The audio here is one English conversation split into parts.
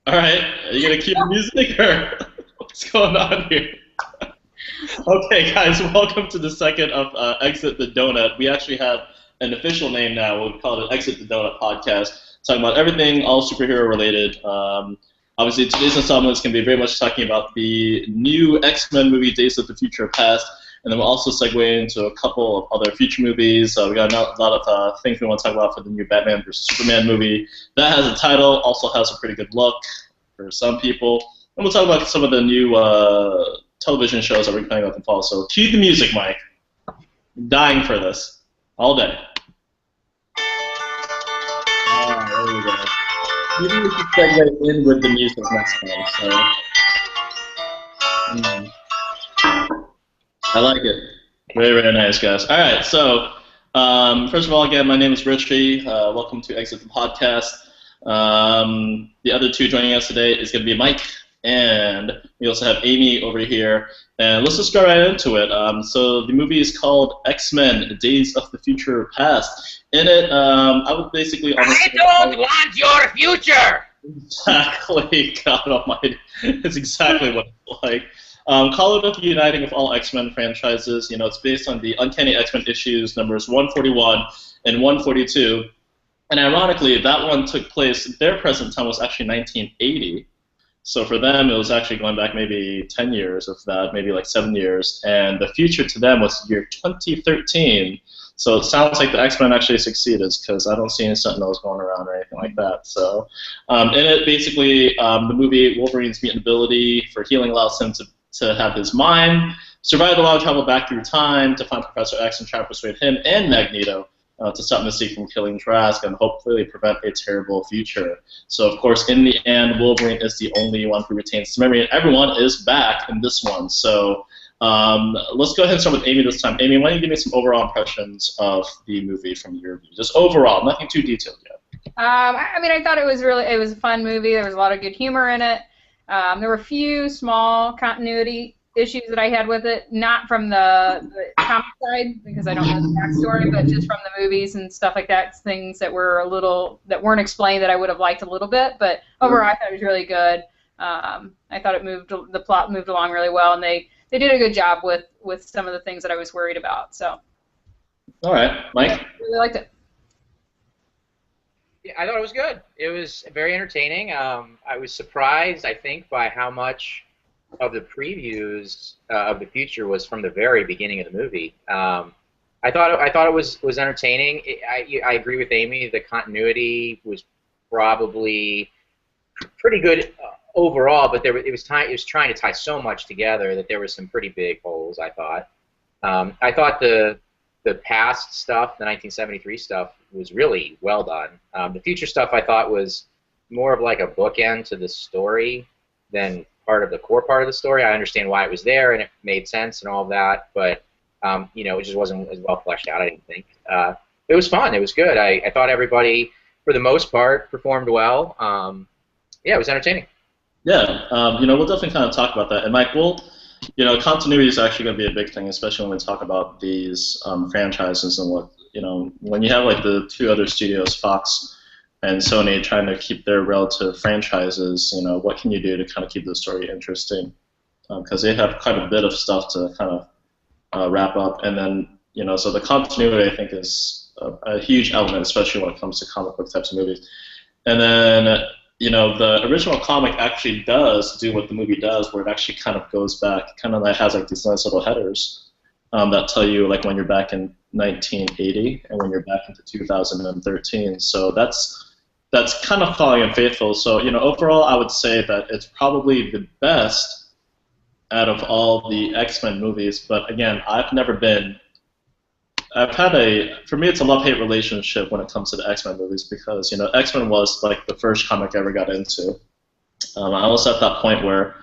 All right, are you gonna keep the music or what's going on here? Okay, guys, welcome to the second of Exit the Donut. We actually have an official name now. We'll call it Exit the Donut Podcast, talking about everything, all superhero related. Obviously, today's installment is going to be very much talking about the new X-Men movie, Days of the Future Past, and then we'll also segue into a couple of other future movies. We got a lot of things we want to talk about for the new Batman vs. Superman movie. That has a title, also has a pretty good look for some people. And we'll talk about some of the new television shows that we're coming up in fall. So cue the music, Mike. I'm dying for this. All day. There we go. Maybe we should segue in with the music next time. So, I like it. Very, very nice, guys. All right, so first of all, again, my name is Richie. Welcome to Exit the Podcast. The other two joining us today is going to be Mike, and we also have Amy over here. And let's just go right into it. So the movie is called X-Men: Days of the Future Past. In it, I would basically... I don't want your future! Exactly. God almighty. It's exactly what it's like. Call it the uniting of all X-Men franchises. You know, it's based on the Uncanny X-Men issues numbers 141 and 142. And ironically, that one took place, their present time was actually 1980. So for them, it was actually going back maybe 10 years of that, maybe like 7 years. And the future to them was the year 2013. So it sounds like the X-Men actually succeeded because I don't see any Sentinels going around or anything like that. So in it, basically, the movie, Wolverine's mutant ability for healing allows him to have his mind, survive the long travel back through time to find Professor X and try to persuade him and Magneto to stop Mystique from killing Trask and hopefully prevent a terrible future. So, of course, in the end, Wolverine is the only one who retains his memory, and everyone is back in this one. So let's go ahead and start with Amy this time. Amy, why don't you give me some overall impressions of the movie from your view? Just overall, nothing too detailed yet. I mean, I thought it was a fun movie. There was a lot of good humor in it. There were a few small continuity issues that I had with it, not from the comic side because I don't know the backstory, but just from the movies and stuff like that. Things that were that weren't explained that I would have liked a little bit, but overall I thought it was really good. I thought the plot moved along really well, and they did a good job with some of the things that I was worried about. So. All right, Mike. Yeah, really liked it. Yeah, I thought it was good. It was very entertaining. I was surprised, I think, by how much of the previews of the future was from the very beginning of the movie. I thought it was entertaining. I agree with Amy. The continuity was probably pretty good overall, but it was trying to tie so much together that there were some pretty big holes. I thought. I thought the past stuff, the 1973 stuff, was really well done. The future stuff I thought was more of like a bookend to the story than the core part of the story. I understand why it was there and it made sense and all of that, but you know, it just wasn't as well fleshed out, I didn't think. It was fun. It was good. I thought everybody, for the most part, performed well. Yeah, it was entertaining. Yeah, you know, we'll definitely kind of talk about that. And Mike, you know, continuity is actually going to be a big thing, especially when we talk about these franchises and what, you know, when you have like the two other studios, Fox and Sony, trying to keep their relative franchises, you know, what can you do to kind of keep the story interesting? Because they have quite a bit of stuff to kind of wrap up. And then, you know, so the continuity, I think, is a huge element, especially when it comes to comic book types of movies. And then, you know, the original comic actually does do what the movie does, where it actually kind of goes back, kind of like has like these nice little headers that tell you like when you're back in 1980 and when you're back into 2013. So that's kind of following and faithful. So, you know, overall, I would say that it's probably the best out of all the X-Men movies. But again, for me, it's a love-hate relationship when it comes to the X-Men movies because, you know, X-Men was like the first comic I ever got into. I was at that point where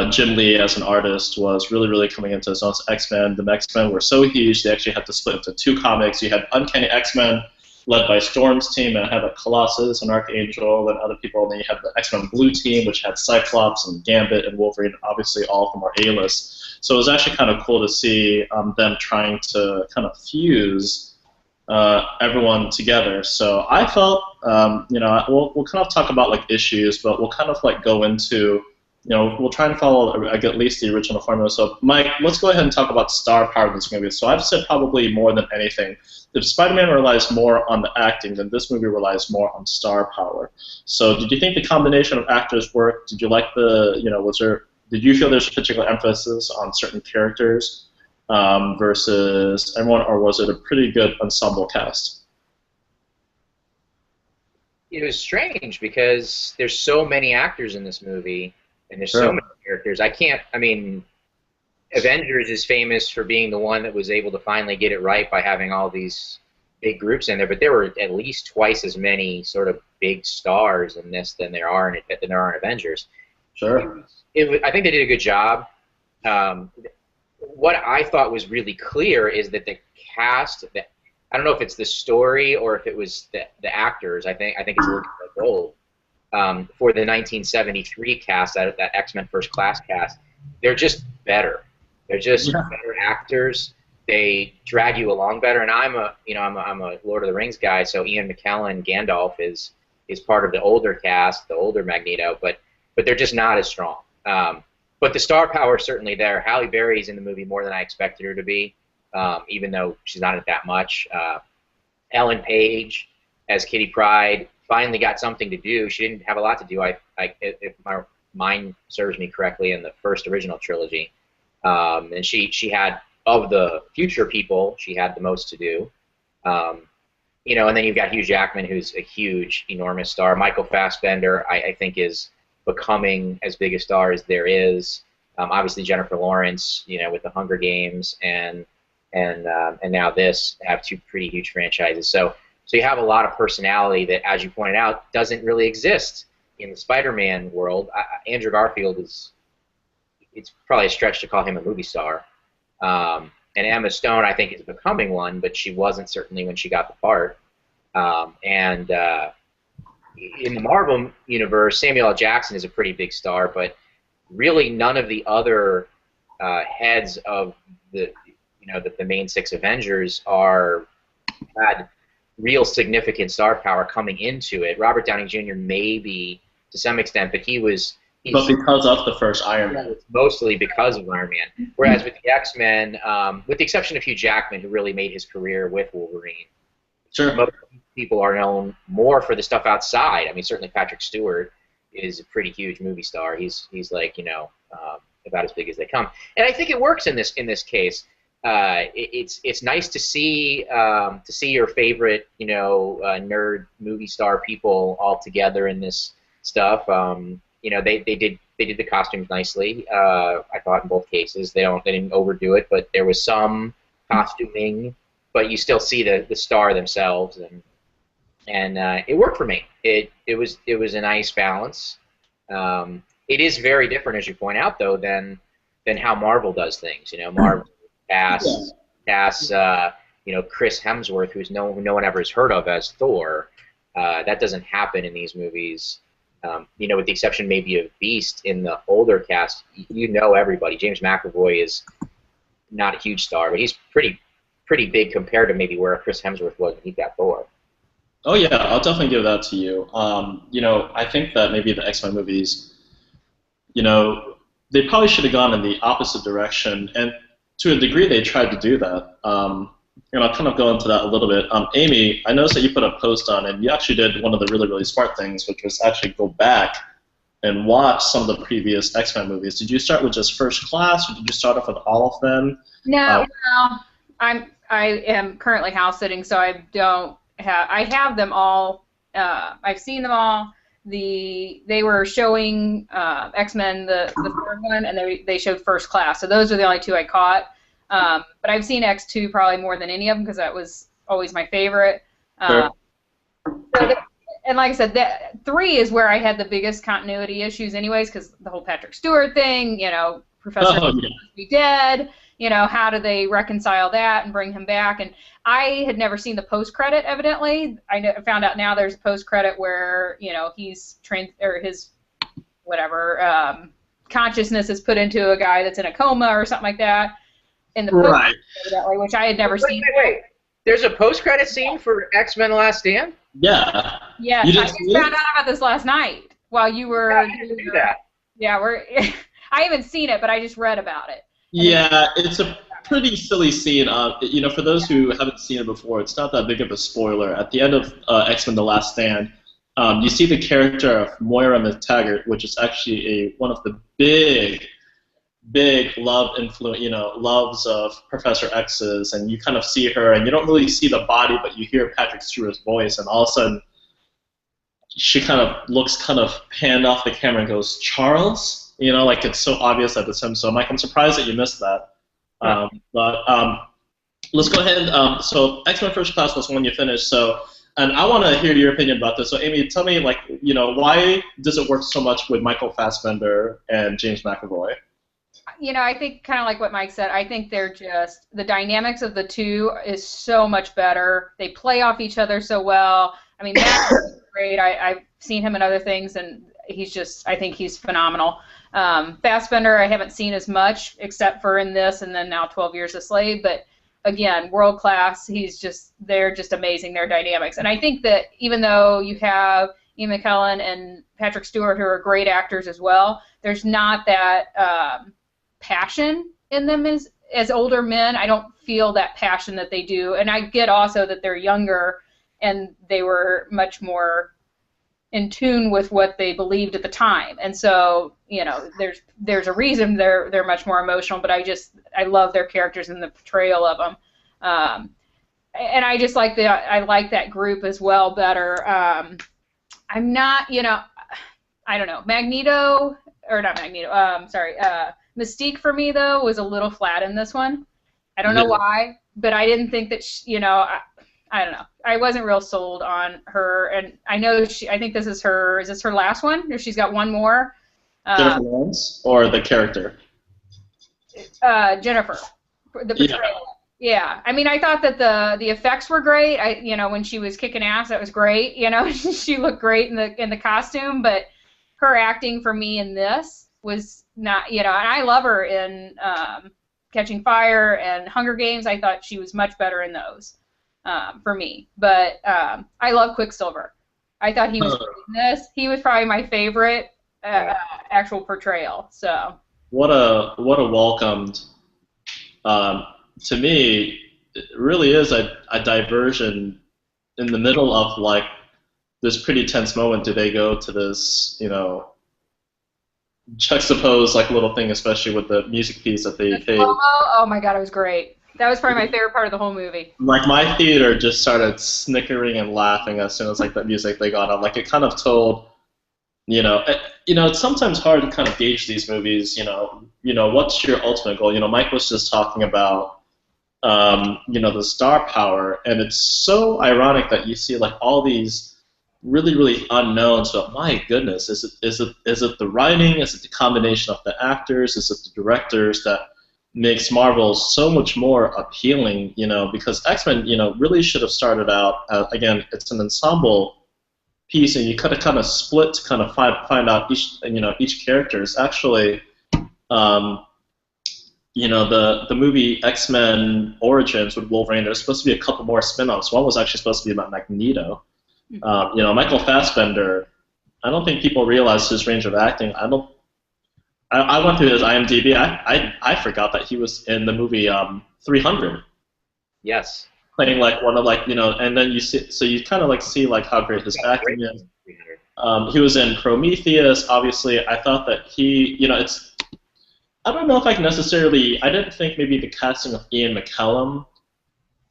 Jim Lee, as an artist, was really, really coming into his own X-Men. The X-Men were so huge, they actually had to split into two comics. You had Uncanny X-Men, led by Storm's team, and had a Colossus and Archangel and other people. And then you had the X-Men Blue team, which had Cyclops and Gambit and Wolverine, obviously all from our A-list. So it was actually kind of cool to see them trying to kind of fuse everyone together. So I felt, we'll kind of talk about like issues, but we'll kind of like go into, we'll try and follow at least the original formula. So Mike, let's go ahead and talk about star power in this movie. So I've said probably more than anything, if Spider-Man relies more on the acting, then this movie relies more on star power. So did you think the combination of actors worked? Did you like did you feel there's a particular emphasis on certain characters versus everyone, or was it a pretty good ensemble cast? It was strange because there's so many actors in this movie, and there's so many characters. I mean, Avengers is famous for being the one that was able to finally get it right by having all these big groups in there, but there were at least twice as many sort of big stars in this than there are in Avengers. Sure. I think they did a good job. What I thought was really clear is that the cast, I don't know if it's the story or if it was the actors. I think it's working like gold. For the 1973 cast, that X-Men First Class cast, they're just better. They're just better actors. They drag you along better. And I'm a Lord of the Rings guy, so Ian McKellen, Gandalf, is part of the older cast, the older Magneto, but they're just not as strong. But the star power is certainly there. Halle Berry's in the movie more than I expected her to be, even though she's not in it that much. Ellen Page as Kitty Pryde finally got something to do. She didn't have a lot to do, if my mind serves me correctly, in the first original trilogy. And she had, of the future people, she had the most to do. And then you've got Hugh Jackman, who's a huge, enormous star. Michael Fassbender, I think, is becoming as big a star as there is. Obviously Jennifer Lawrence, with the Hunger Games and now this, have two pretty huge franchises. So you have a lot of personality that, as you pointed out, doesn't really exist in the Spider-Man world. Andrew Garfield it's probably a stretch to call him a movie star. And Emma Stone, I think, is becoming one, but she wasn't certainly when she got the part. In the Marvel universe, Samuel L. Jackson is a pretty big star, but really none of the other heads of the main six Avengers had real significant star power coming into it. Robert Downey Jr. maybe to some extent, but but because of the first Iron Man. Mostly because of Iron Man. Whereas with the X-Men, with the exception of Hugh Jackman, who really made his career with Wolverine, sure, most people are known more for the stuff outside. I mean, certainly Patrick Stewart is a pretty huge movie star. He's like, about as big as they come. And I think it works in this case. It's nice to see your favorite nerd movie star people all together in this stuff. They did the costumes nicely. I thought in both cases they didn't overdo it, but there was some costuming, but you still see the star themselves, and it worked for me. It was a nice balance. It is very different, as you point out, though, than how Marvel does things. Marvel casts Chris Hemsworth, who's no one ever has heard of, as Thor. That doesn't happen in these movies. With the exception maybe of Beast in the older cast, everybody. James McAvoy is not a huge star, but he's pretty big compared to maybe where Chris Hemsworth was when he got Thor. Oh yeah, I'll definitely give that to you. I think that maybe the X-Men movies, they probably should have gone in the opposite direction, and to a degree they tried to do that. I'll kind of go into that a little bit. Amy, I noticed that you put a post on, and you actually did one of the really, really smart things, which was actually go back and watch some of the previous X-Men movies. Did you start with just First Class, or did you start off with all of them? No, I am currently house sitting, so I have them all. I've seen them all. They were showing X-Men the third one, and they showed First Class. So those are the only two I caught. But I've seen X2 probably more than any of them because that was always my favorite. Sure. And like I said, that 3 is where I had the biggest continuity issues anyways, because the whole Patrick Stewart thing, Professor must be dead, how do they reconcile that and bring him back? And I had never seen the post-credit, evidently. I found out now there's a post-credit where, his consciousness is put into a guy that's in a coma or something like that. In the post, right. Evidently, which I had never seen. Wait. There's a post-credit scene for X-Men: The Last Stand? Yeah. Yes, You I didn't just see found it? out about this last night while you were. Yeah, I didn't do that. Yeah, we're. I haven't seen it, but I just read about it. And Yeah, it's a pretty silly scene. For those who haven't seen it before, it's not that big of a spoiler. At the end of X-Men: The Last Stand, you see the character of Moira McTaggart, which is actually one of the big loves of Professor X's, and you kind of see her, and you don't really see the body, but you hear Patrick Stewart's voice, and all of a sudden, she kind of looks kind of panned off the camera and goes, "Charles?" Like it's so obvious that it's him. So, Mike, I'm surprised that you missed that. But let's go ahead. So, X-Men First Class was one you finished. So, and I want to hear your opinion about this. So, Amy, tell me, why does it work so much with Michael Fassbender and James McAvoy? I think kind of like what Mike said. I think the dynamics of the two is so much better. They play off each other so well. I mean, Matt is great. I've seen him in other things, and I think he's phenomenal. Fassbender, I haven't seen as much, except for in this, and then now 12 Years a Slave. But again, world class. They're just amazing. Their dynamics, and I think that even though you have Ian McKellen and Patrick Stewart, who are great actors as well, there's not that passion in them as older men. I don't feel that passion that they do, and I get also that they're younger and they were much more in tune with what they believed at the time, and so there's a reason they're much more emotional. But I love their characters and the portrayal of them, and I just like I like that group as well better. I'm not I don't know, Mystique for me though was a little flat in this one. I don't know why, but I didn't think that I don't know. I wasn't real sold on her, and I know I think this is her. Is this her last one, or she's got one more? Jennifer Lawrence or the character? Jennifer, the portrayal. Yeah. I mean, I thought that the effects were great. When she was kicking ass, that was great. She looked great in the costume, but her acting for me in this was not. And I love her in Catching Fire and Hunger Games. I thought she was much better in those. For me, but I love Quicksilver. I thought he was great in this. He was probably my favorite actual portrayal. So what a welcomed. To me, it really is a diversion in the middle of this pretty tense moment. Do they go to this juxtaposed little thing, especially with the music piece that they played? Oh my God, it was great. That was probably my favorite part of the whole movie. My theater just started snickering and laughing as soon as that music they got on. It kind of told, it's sometimes hard to kind of gauge these movies. What's your ultimate goal? Mike was just talking about, the star power, and it's so ironic that you see all these really, really unknowns. But my goodness, is it the writing? Is it the combination of the actors? Is it the directors that makes Marvel so much more appealing, because X-Men, really should have started out, again, it's an ensemble piece, and you could have kind of split to kind of find out each character is actually, the movie X-Men Origins with Wolverine, there's supposed to be a couple more spin-offs. One was actually supposed to be about Magneto. Michael Fassbender, I don't think people realize his range of acting. I went through his IMDb. I forgot that he was in the movie 300. Yes. Playing one of and then you see, so you kind of see how great his acting is. He was in Prometheus. Obviously, I thought that he, I don't know if I didn't think maybe the casting of Ian McKellen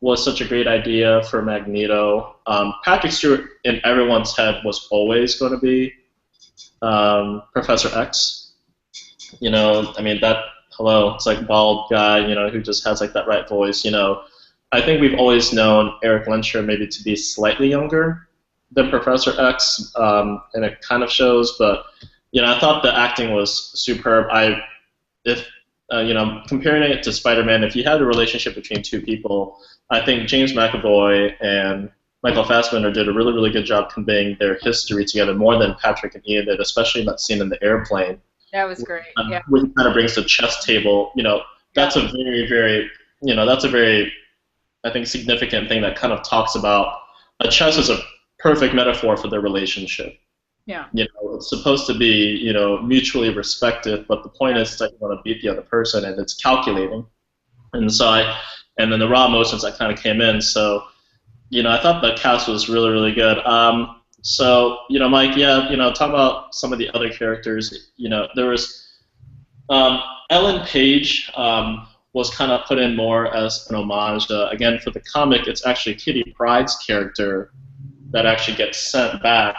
was such a great idea for Magneto. Patrick Stewart in everyone's head was always going to be Professor X. It's bald guy, who just has that right voice. I think we've always known Eric Lensher maybe to be slightly younger than Professor X, and it kind of shows. But I thought the acting was superb. Comparing it to Spider-Man, if you had a relationship between two people, I think James McAvoy and Michael Fassbender did a really, really good job conveying their history together, more than Patrick and Ian did, especially in that scene in the airplane. That was great. Yeah. Which kind of brings the chess table. That's a very, very, that's a very I think, significant thing that kind of talks about chess is a perfect metaphor for their relationship. Yeah. You know, it's supposed to be, you know, mutually respected, but the point is that you want to beat the other person, and it's calculating. And so and then the raw emotions that kind of came in. So, you know, I thought the cast was really, really good. So, you know, Mike, yeah, you know, talk about some of the other characters. You know, there was Ellen Page was kind of put in more as an homage. Again, for the comic, it's actually Kitty Pryde's character that actually gets sent back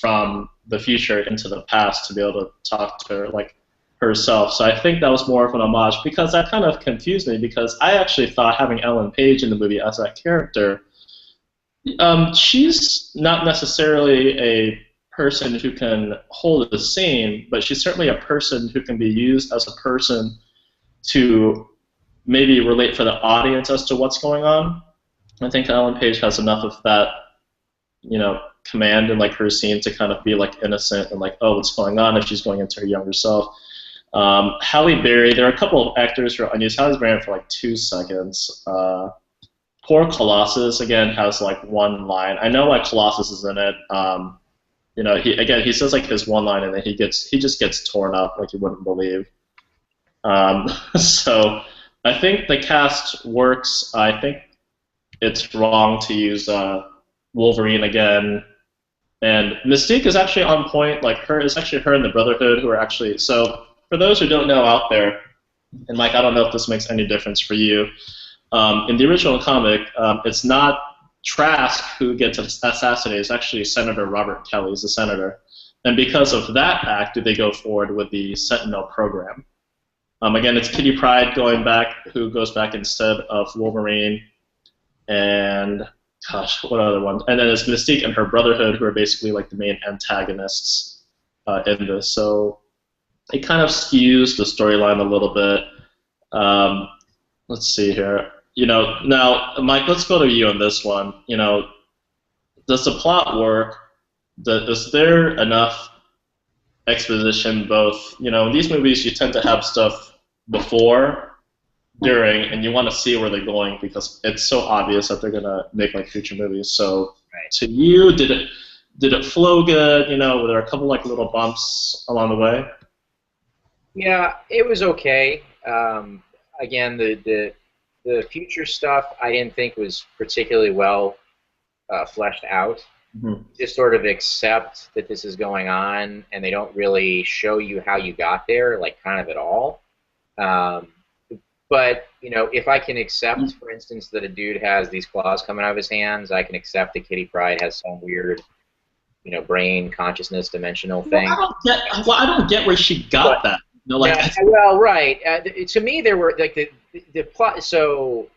from the future into the past to be able to talk to her, like, herself. So I think that was more of an homage, because that kind of confused me, because I actually thought having Ellen Page in the movie as that character, she's not necessarily a person who can hold a scene, but she's certainly a person who can be used as a person to maybe relate for the audience as to what's going on. I think Ellen Page has enough of that, you know, command in like her scene to kind of be like innocent and like, oh, what's going on, if she's going into her younger self. Halle Berry, there are a couple of actors who are unused. Halle Berry for like 2 seconds. Poor Colossus again has like one line. I know why Colossus is in it. You know, he says like his one line and then he just gets torn up like you wouldn't believe. So I think the cast works. I think it's wrong to use Wolverine again. And Mystique is actually on point. Like it's actually her and the Brotherhood who are actually. So for those who don't know out there, and Mike, I don't know if this makes any difference for you. In the original comic, it's not Trask who gets assassinated. It's actually Senator Robert Kelly, is the senator. And because of that act, do they go forward with the Sentinel program. Again, it's Kitty Pryde who goes back instead of Wolverine. And, gosh, what other one? And then it's Mystique and her Brotherhood, who are basically like the main antagonists in this. So it kind of skews the storyline a little bit. Let's see here. You know, now, Mike, let's go to you on this one. You know, does the plot work? Is there enough exposition both, you know, in these movies you tend to have stuff before, during, and you want to see where they're going because it's so obvious that they're going to make like future movies. So Right. to you, did it flow good? You know, were there a couple like little bumps along the way? Yeah, it was okay. Again, the future stuff I didn't think was particularly well fleshed out. Mm-hmm. Just sort of accept that this is going on, and they don't really show you how you got there, like kind of at all. But you know, if I can accept, for instance, that a dude has these claws coming out of his hands, I can accept that Kitty Pryde has some weird, you know, brain consciousness dimensional thing. I don't get where she got that. You know, like, yeah, well, right. To me, there were like the plot. So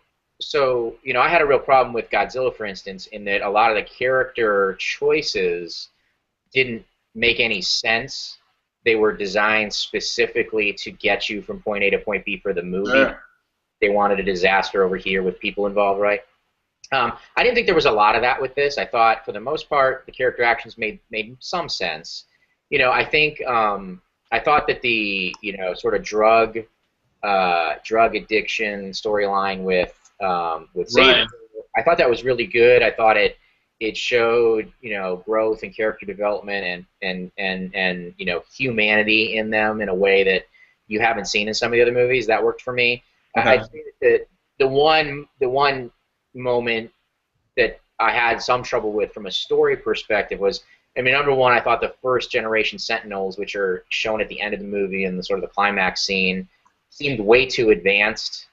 you know, I had a real problem with Godzilla, for instance, in that a lot of the character choices didn't make any sense. They were designed specifically to get you from point A to point B for the movie. Sure. They wanted a disaster over here with people involved, right? I didn't think there was a lot of that with this. I thought, for the most part, the character actions made some sense. You know, I think I thought that the, you know, sort of drug addiction storyline with Xavier, Right. I thought that was really good. I thought it showed, you know, growth and character development and you know, humanity in them in a way that you haven't seen in some of the other movies. That worked for me. Okay. I think that the one moment that I had some trouble with from a story perspective was, I mean, number one, I thought the first generation Sentinels, which are shown at the end of the movie and the sort of the climax scene, seemed way too advanced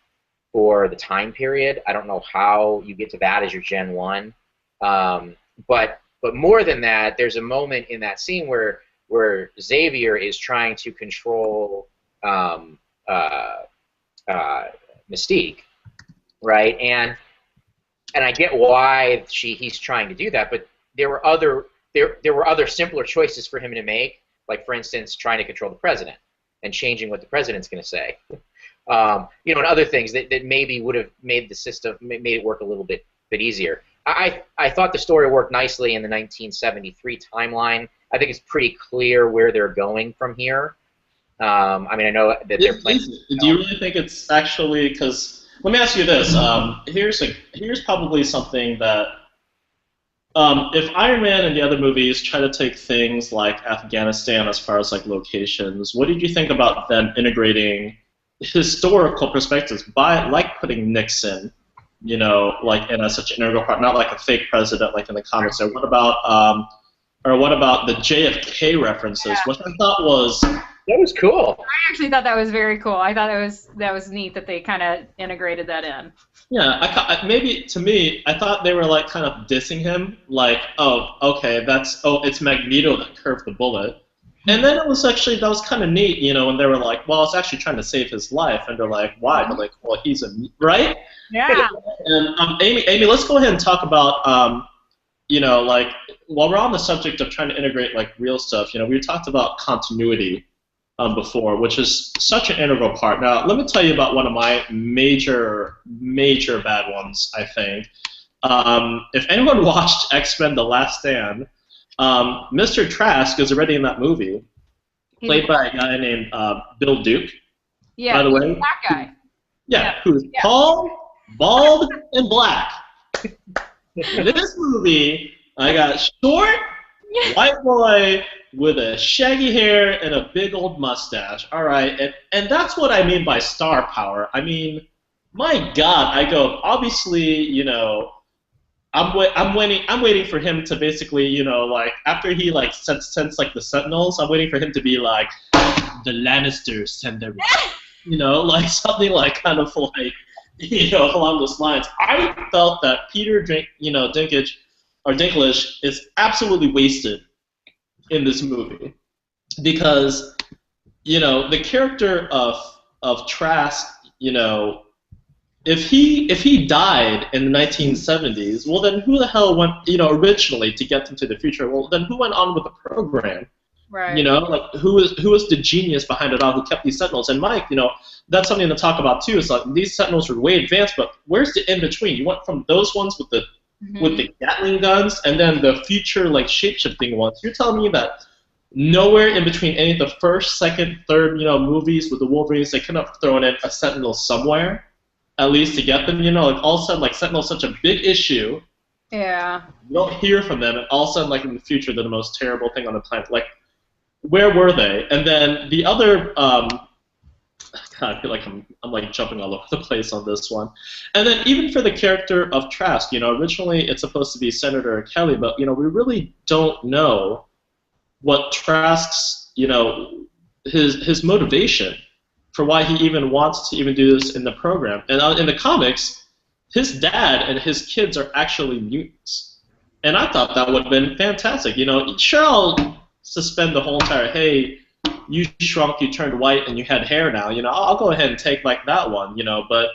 for the time period. I don't know how you get to that as your Gen 1. But more than that, there's a moment in that scene where Xavier is trying to control Mystique, right? And I get why he's trying to do that, but there were other simpler choices for him to make, like, for instance, trying to control the president and changing what the president's going to say. You know, and other things that maybe would have made the system, made it work a little bit easier. I thought the story worked nicely in the 1973 timeline. I think it's pretty clear where they're going from here. I mean, I know that they're playing. Do you really think it's actually, because Let me ask you this. Here's probably something that if Iron Man and the other movies try to take things like Afghanistan as far as like locations, what did you think about them integrating historical perspectives by like putting Nixon, like in such an integral part, not like a fake president like in the comics? Or what about the JFK references, which I thought was That was cool. I actually thought that was very cool. I thought that was neat that they kind of integrated that in. Yeah, maybe to me, I thought they were like kind of dissing him, like, oh, okay, it's Magneto that curved the bullet. And then that was kind of neat, when they were like, well, it's actually trying to save his life, and they're like, why? They're like, well, he's right? Yeah. And Amy, let's go ahead and talk about, like, while we're on the subject of trying to integrate like real stuff, we talked about continuity before, which is such an integral part. Now, let me tell you about one of my major bad ones, I think. If anyone watched X-Men The Last Stand, Mr. Trask is already in that movie, played by a guy named Bill Duke, by the way. Black guy. Yeah, who's tall, bald, and black. In this movie, I got short, white boy with a shaggy hair and a big old mustache. All right, and that's what I mean by star power. I mean, my God, I go, obviously, I'm waiting for him to basically, like, after he like sends like the Sentinels, I'm waiting for him to be like, the Lannisters send their, like something like kind of like, along those lines. I felt that Peter Dinklage is absolutely wasted in this movie, because the character of Trask, if he died in the 1970s, well then who the hell went originally to get them to the future? Well then who went on with the program? Right. Like who was the genius behind it all, who kept these Sentinels? And Mike, that's something to talk about too. It's like these Sentinels were way advanced, but where's the in between? You went from those ones with the Gatling guns, and then the future like shape-shifting ones. You're telling me that nowhere in between any of the first, second, third, movies with the Wolverines, they couldn't have thrown in a Sentinel somewhere, at least to get them. Like all of a sudden, like Sentinel's such a big issue. Yeah. You don't hear from them, and all of a sudden, like in the future, they're the most terrible thing on the planet. Like, where were they? And then the other. God, I feel like I'm like jumping all over the place on this one. And then even for the character of Trask, originally it's supposed to be Senator Kelly, but we really don't know what Trask's, his motivation for why he even wants to even do this in the program. And in the comics, his dad and his kids are actually mutants. And I thought that would have been fantastic. Sure, I'll suspend the whole entire, hey, you shrunk, you turned white, and you had hair now. I'll go ahead and take like that one. But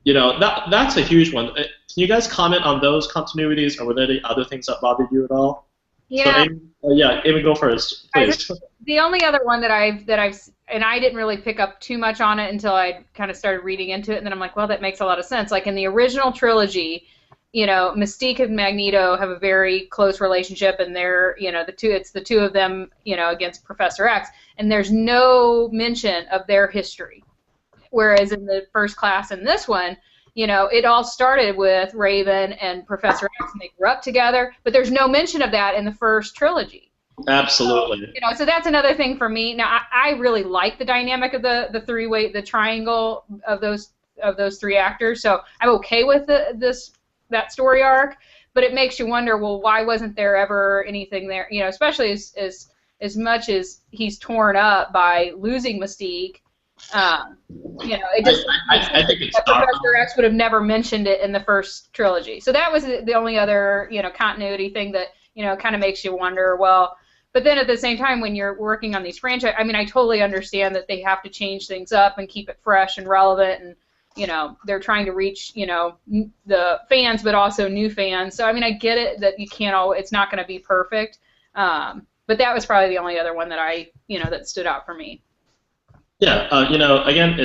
that's a huge one. Can you guys comment on those continuities, or were there any other things that bothered you at all? Yeah. So, Amy, go first, please. The only other one that I've and I didn't really pick up too much on it until I kind of started reading into it, and then I'm like, well, that makes a lot of sense. Like in the original trilogy, Mystique and Magneto have a very close relationship, and they're, it's the two of them, against Professor X, and there's no mention of their history. Whereas in the First Class in this one, it all started with Raven and Professor X, and they grew up together, but there's no mention of that in the first trilogy. Absolutely. So that's another thing for me. Now, I really like the dynamic of the triangle of those three actors, so I'm okay with that story arc, but it makes you wonder, well, why wasn't there ever anything there? Especially as much as he's torn up by losing Mystique. It just I think it's Professor X would have never mentioned it in the first trilogy. So that was the only other continuity thing that kind of makes you wonder. Well, but then at the same time, when you're working on these franchise, I totally understand that they have to change things up and keep it fresh and relevant, and they're trying to reach, the fans, but also new fans. So, I get it that you can't it's not going to be perfect. But that was probably the only other one that that stood out for me. Yeah, again,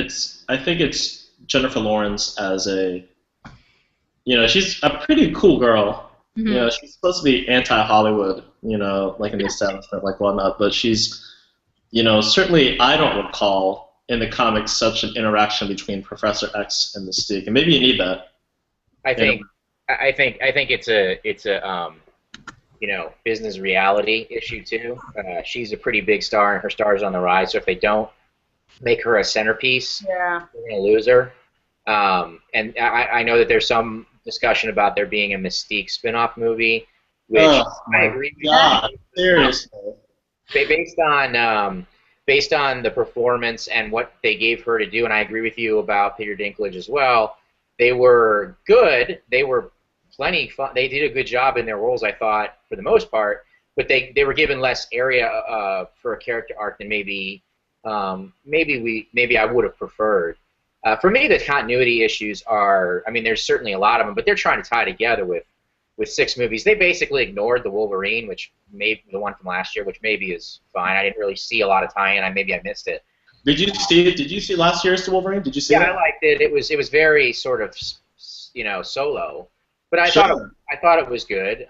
I think it's Jennifer Lawrence as she's a pretty cool girl. Mm-hmm. She's supposed to be anti-Hollywood, like in the establishment, like whatnot, but she's, certainly I don't recall in the comics such an interaction between Professor X and Mystique, and maybe you need that. I think it's a business reality issue too. She's a pretty big star, and her star's on the rise. So if they don't make her a centerpiece, Yeah. they're gonna lose her. And I know that there's some discussion about there being a Mystique spin-off movie, which I agree with. God, seriously. Based on the performance and what they gave her to do, and I agree with you about Peter Dinklage as well. They were good. They were plenty fun. They did a good job in their roles, I thought, for the most part. But they were given less area for a character arc than maybe I would have preferred. For me, the continuity issues are. I mean, there's certainly a lot of them, but they're trying to tie together with 6 movies. They basically ignored the Wolverine, which maybe the one from last year, which maybe is fine. I didn't really see a lot of tie-in. Maybe I missed it. Did you see last year's The Wolverine? Did you see it? Yeah, I liked it. It was very sort of solo, but I thought it was good.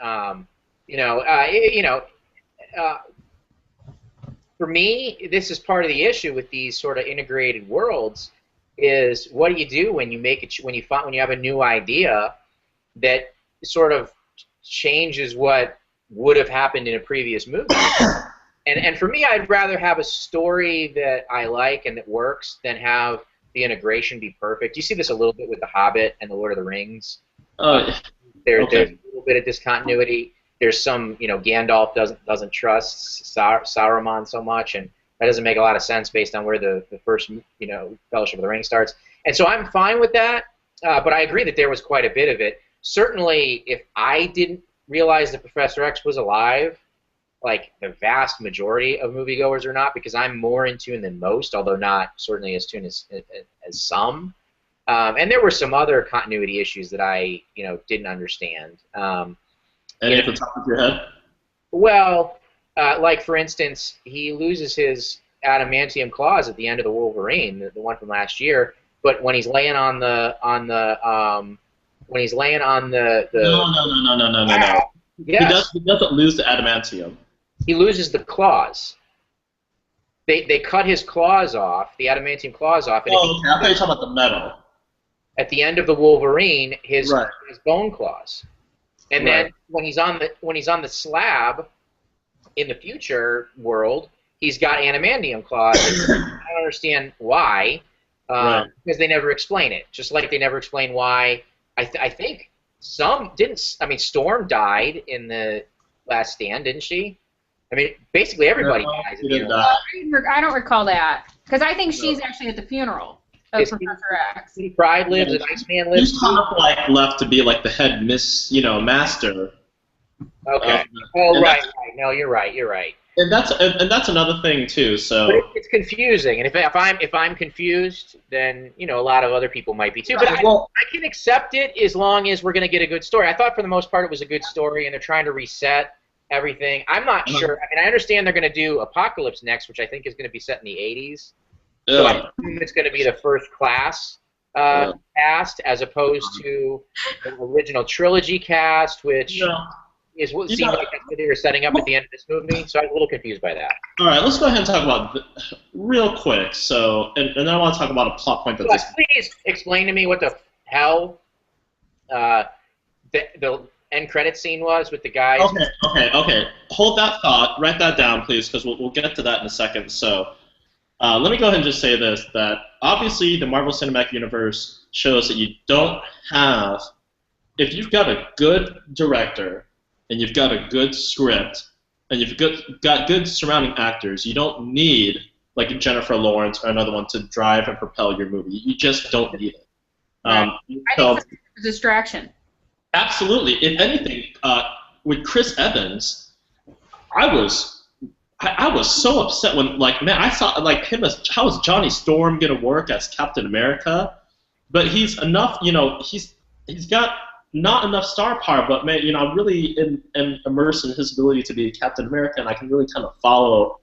For me, this is part of the issue with these sort of integrated worlds. Is what do you do when you make it when you have a new idea that sort of changes what would have happened in a previous movie? And for me, I'd rather have a story that I like and that works than have the integration be perfect. You see this a little bit with The Hobbit and The Lord of the Rings. There's a little bit of discontinuity. There's some, Gandalf doesn't trust Saruman so much, and that doesn't make a lot of sense based on where the first, Fellowship of the Ring starts. And so I'm fine with that, but I agree that there was quite a bit of it. Certainly, if I didn't realize that Professor X was alive, like the vast majority of moviegoers are not, because I'm more in tune than most, although not certainly as tuned as some. And there were some other continuity issues that I, didn't understand. Any at the top of your head? Well, like for instance, he loses his adamantium claws at the end of the Wolverine, the one from last year. But when he's laying on the No. Yes. He doesn't lose the adamantium. He loses the claws. They cut his claws off, the adamantium claws off. And I thought you were talking about the metal. At the end of the Wolverine, his bone claws. And then when he's on the slab in the future world, he's got adamantium claws. I don't understand why, because they never explain it. Just like they never explain why. I think some didn't. I mean, Storm died in the Last Stand, didn't she? I mean, basically everybody dies. I don't recall that, because I think she's actually at the funeral of Professor X. Pride lives, and Iceman lives. He's kind of like left to be like the head master. Okay. Right. No, you're right. And that's another thing too. So but it's confusing, and if I'm confused, then a lot of other people might be too. But I can accept it as long as we're going to get a good story. I thought for the most part it was a good story, and they're trying to reset everything. I'm not sure. I mean, I understand they're going to do Apocalypse next, which I think is going to be set in the 80s. So I assume it's going to be the First Class cast as opposed to the original trilogy cast, which is what seemed like that's what they were setting up at the end of this movie. So I was a little confused by that. All right, let's go ahead and talk about real quick. So, and then I want to talk about a plot point that's. Please explain to me what the hell the end credit scene was with the guys. Okay. Hold that thought. Write that down, please, because we'll get to that in a second. So, let me go ahead and just say this: that obviously the Marvel Cinematic Universe shows that you don't have, if you've got a good director and you've got a good script and you've got good surrounding actors, you don't need like Jennifer Lawrence or another one to drive and propel your movie. You just don't need it. I think it's a distraction. Absolutely. If anything, with Chris Evans, I was so upset when I saw him as how is Johnny Storm gonna work as Captain America, but he's enough. He's got not enough star power, but man, I'm really immersed in his ability to be Captain America, and I can really kind of follow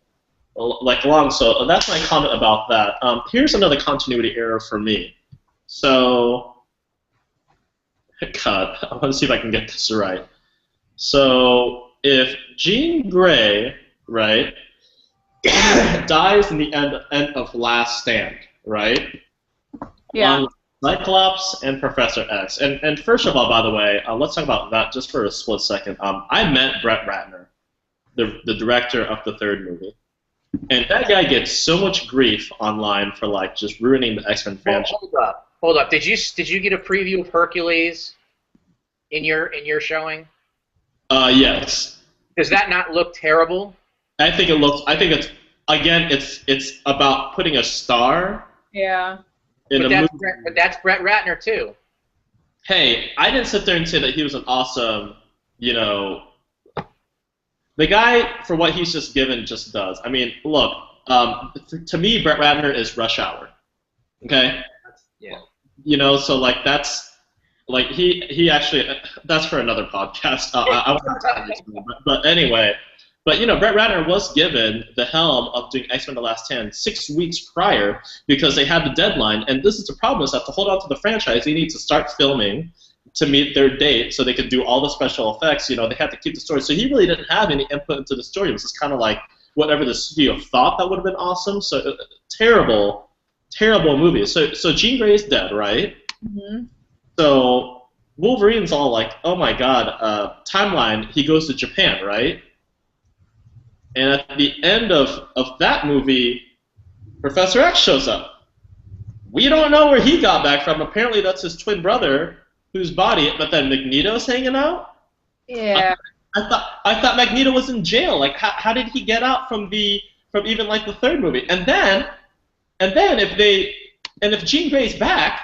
along. So that's my comment about that. Here's another continuity error for me. So. God, I want to see if I can get this right. So, if Jean Grey, dies in the end of Last Stand, right? Yeah. Cyclops and Professor X. And first of all, by the way, let's talk about that just for a split second. I met Brett Ratner, the director of the third movie. And that guy gets so much grief online for like just ruining the X-Men franchise. Hold up. Did you get a preview of Hercules in your showing? Yes. Does that not look terrible? I think it's about putting a star. Yeah. But that's Brett Ratner too. Hey, I didn't sit there and say that he was an awesome, the guy, for what he's just given, just does. I mean, look, to me, Brett Ratner is Rush Hour. Okay? Yeah. So like that's, like he actually, that's for another podcast. I won't have time to but anyway, but Brett Ratner was given the helm of doing X-Men: The Last Stand 6 weeks prior because they had the deadline, and this is the problem: is that to hold on to the franchise, they need to start filming to meet their date so they could do all the special effects. They had to keep the story. So he really didn't have any input into the story. It was just kind of like whatever the studio thought that would have been awesome. So terrible movie. So Jean Grey is dead, right? Mm-hmm. So Wolverine's all like, oh my god, timeline, he goes to Japan, right? And at the end of that movie, Professor X shows up. We don't know where he got back from. Apparently that's his twin brother, whose body, but then Magneto's hanging out? Yeah. I thought Magneto was in jail. Like, how did he get out from even like the third movie? And then if Jean Grey's back,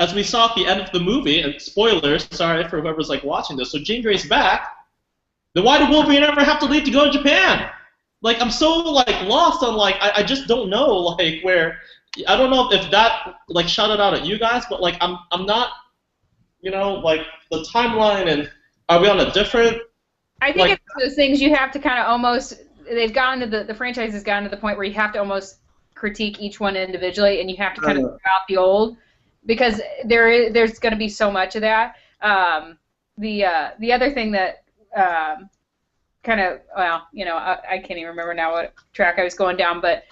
as we saw at the end of the movie, and spoilers, sorry for whoever's like watching this, so Jean Grey's back, then why did Wolverine ever have to leave to go to Japan? Like, I'm so like lost on like I just don't know like where. I don't know if that like shouted out at you guys, but like I'm not, like the timeline, and are we on a different? I think it's one of those things you have to kind of almost. They've gotten to the franchise has gotten to the point where you have to almost critique each one individually, and you have to kind of throw out the old, because there's going to be so much of that. The other thing that kind of, well, I can't even remember now what track I was going down, but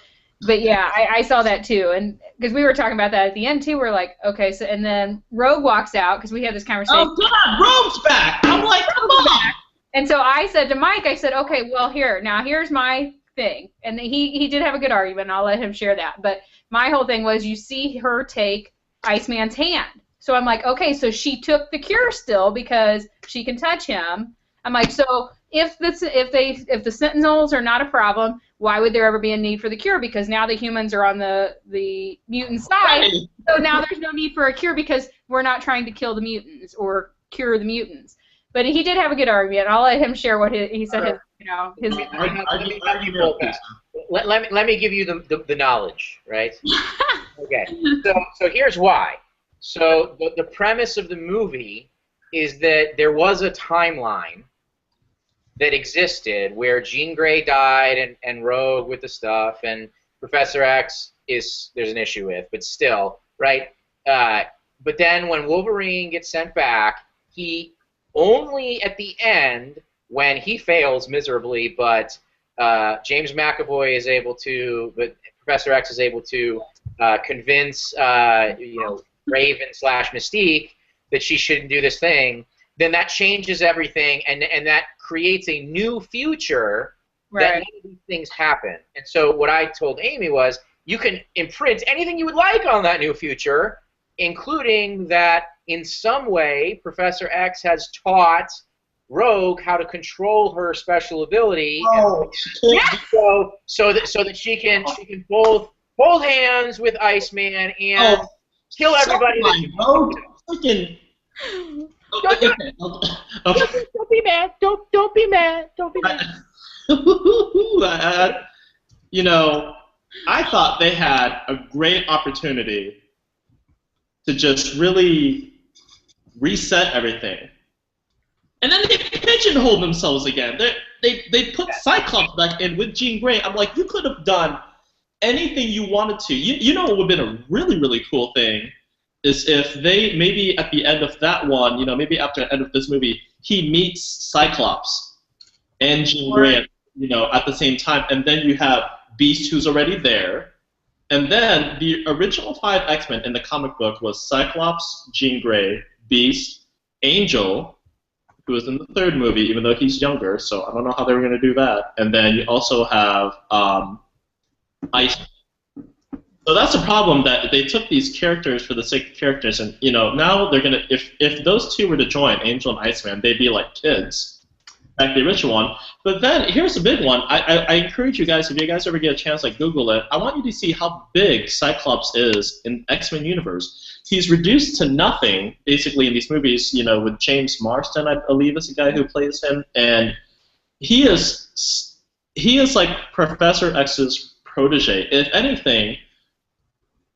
yeah, I saw that too, and because we were talking about that at the end too, we're like, okay, so and then Rogue walks out because we had this conversation. Oh God, Rogue's back! I'm like, come on! And so I said to Mike, I said, okay, well here's my thing, and he did have a good argument, and I'll let him share that. But my whole thing was, you see her take Iceman's hand, so I'm like, okay, so she took the cure still because she can touch him. I'm like, so if the Sentinels are not a problem, why would there ever be a need for the cure? Because now the humans are on the mutant side, right. So now there's no need for a cure because we're not trying to kill the mutants or cure the mutants. But he did have a good argument. I'll let him share what he said. His. Let me give you the knowledge, right? Okay. So here's why. So the premise of the movie is that there was a timeline that existed where Jean Grey died and Rogue with the stuff, and Professor X there's an issue with, but still, right? But then when Wolverine gets sent back, he only at the end, when he fails miserably, but James McAvoy is able to, but Professor X is able to convince Raven / Mystique that she shouldn't do this thing, then that changes everything, and that creates a new future. Right. That none of these things happen. And so what I told Amy was, you can imprint anything you would like on that new future, including that in some way Professor X has taught Rogue how to control her special ability. Oh. So that she can both hold hands with Iceman and kill everybody. Don't be mad. Don't be mad. Don't be mad. I thought they had a great opportunity to just really reset everything. And then they pigeonholed themselves again. They put Cyclops back in with Jean Grey. I'm like, you could have done anything you wanted to. You know what would have been a really, really cool thing is if they, maybe at the end of that one, maybe after the end of this movie, he meets Cyclops and Jean Grey, at the same time, and then you have Beast, who's already there, And then the original 5 X-Men in the comic book was Cyclops, Jean Grey, Beast, Angel, who was in the 3rd movie, even though he's younger, so I don't know how they were going to do that. And then you also have Ice. So that's a problem, that they took these characters for the sake of characters, and now they're gonna, if those 2 were to join, Angel and Iceman, they'd be like kids, like the original one. But then here's a big one. I encourage you guys, if you guys ever get a chance, like Google it. I want you to see how big Cyclops is in X-Men universe. He's reduced to nothing basically in these movies. With James Marsden, I believe, is the guy who plays him, and he is like Professor X's protege. If anything,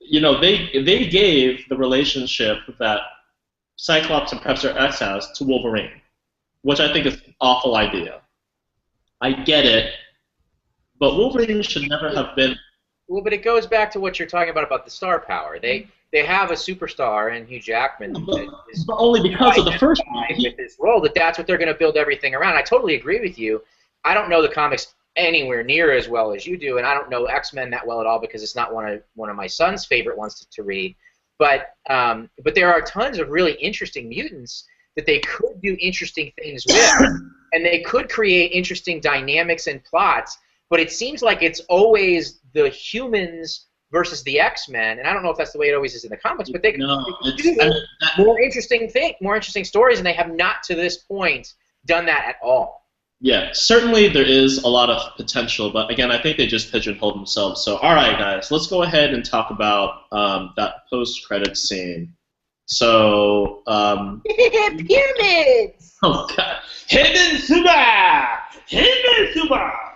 they gave the relationship that Cyclops and Professor X has to Wolverine, which I think is an awful idea. I get it, but Wolverine should never have been. Well, but it goes back to what you're talking about the star power. They have a superstar in Hugh Jackman. But only because of the first one. With his role, that's what they're going to build everything around. I totally agree with you. I don't know the comics anywhere near as well as you do, and I don't know X-Men that well at all because it's not one of my son's favorite ones to read. But there are tons of really interesting mutants that they could do interesting things with, and they could create interesting dynamics and plots. But it seems like it's always the humans versus the X-Men, and I don't know if that's the way it always is in the comics. But they can do more interesting stories, and they have not to this point done that at all. Yeah, certainly there is a lot of potential, but again, I think they just pigeonholed themselves. So, all right, guys, let's go ahead and talk about that post-credit scene. So, pyramids. Oh God, Hidden Suba.